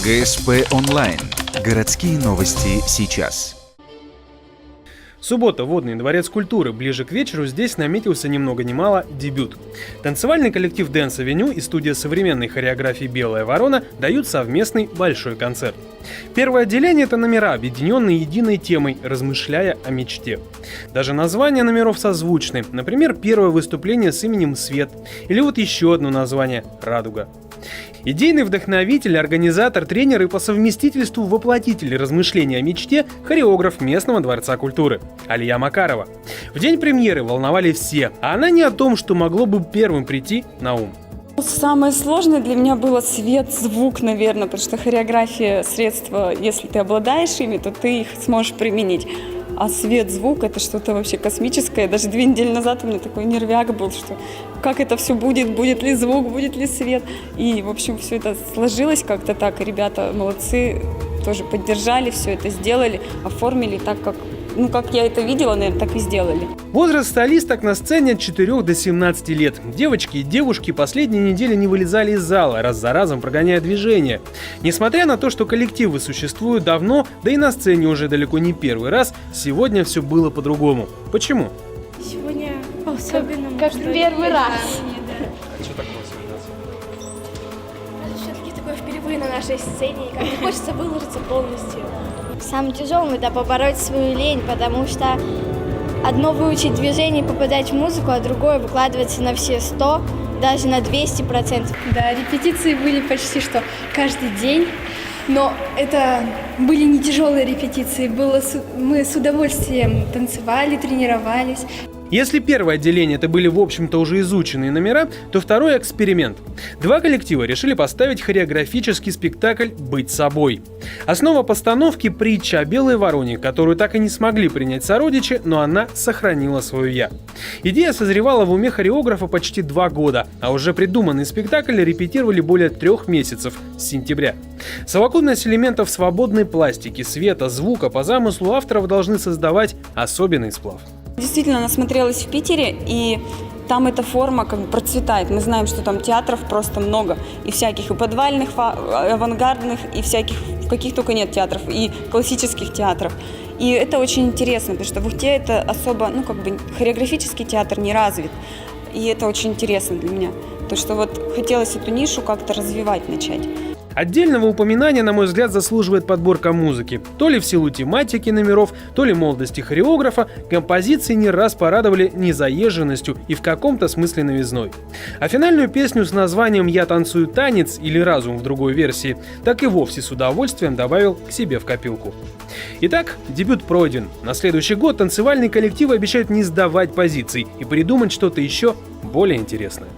ГСП онлайн. Городские новости сейчас. Суббота, Водный дворец культуры. Ближе к вечеру здесь наметился ни много ни мало дебют. Танцевальный коллектив Dance Avenue и студия современной хореографии «Белая ворона» дают совместный большой концерт. Первое отделение – это номера, объединенные единой темой, размышляя о мечте. Даже названия номеров созвучны. Например, первое выступление с именем «Свет» или вот еще одно название «Радуга». Идейный вдохновитель, организатор, тренер и по совместительству воплотитель размышлений о мечте – хореограф местного Дворца культуры Алия Макарова. В день премьеры волновали все, а она не о том, что могло бы первым прийти на ум. Самое сложное для меня было свет, звук, наверное, потому что хореография, средства, если ты обладаешь ими, то ты их сможешь применить. А свет, звук – это что-то вообще космическое. Даже 2 недели назад у меня такой нервяк был, что как это все будет, будет ли звук, будет ли свет. И, в общем, все это сложилось как-то так. И ребята молодцы, тоже поддержали, все это сделали, оформили так, как я это видела, наверное, так и сделали. Возраст солисток на сцене от 4 до 17 лет. Девочки и девушки последние недели не вылезали из зала, раз за разом прогоняя движение. Несмотря на то, что коллективы существуют давно, да и на сцене уже далеко не первый раз, сегодня все было по-другому. Почему? Сегодня особенно. Как первый раз. Что такое Это все-таки такое впервые на нашей сцене, и как-то хочется выложиться полностью. Самое тяжелое – это побороть свою лень, потому что одно выучить движение и попадать в музыку, а другое выкладываться на все 100, даже на 200%. Да, репетиции были почти что каждый день, но это были не тяжелые репетиции, мы с удовольствием танцевали, тренировались. Если первое отделение это были в общем-то уже изученные номера, то второй эксперимент. 2 коллектива решили поставить хореографический спектакль «Быть собой». Основа постановки – притча о белой вороне, которую так и не смогли принять сородичи, но она сохранила свое «я». Идея созревала в уме хореографа почти 2 года, а уже придуманный спектакль репетировали более 3 месяцев с сентября. Совокупность элементов свободной пластики, света, звука по замыслу авторов должны создавать особенный сплав. Действительно, она смотрелась в Питере, и там эта форма как бы процветает. Мы знаем, что там театров просто много. И всяких, и подвальных, авангардных, и всяких, в каких только нет театров, и классических театров. И это очень интересно, потому что в Ухте это особо, хореографический театр не развит. И это очень интересно для меня. То, что вот хотелось эту нишу как-то развивать, начать. Отдельного упоминания, на мой взгляд, заслуживает подборка музыки. То ли в силу тематики номеров, то ли молодости хореографа, композиции не раз порадовали незаезженностью и в каком-то смысле новизной. А финальную песню с названием «Я танцую танец» или «Разум» в другой версии так и вовсе с удовольствием добавил к себе в копилку. Итак, дебют пройден. На следующий год танцевальные коллективы обещают не сдавать позиций и придумать что-то еще более интересное.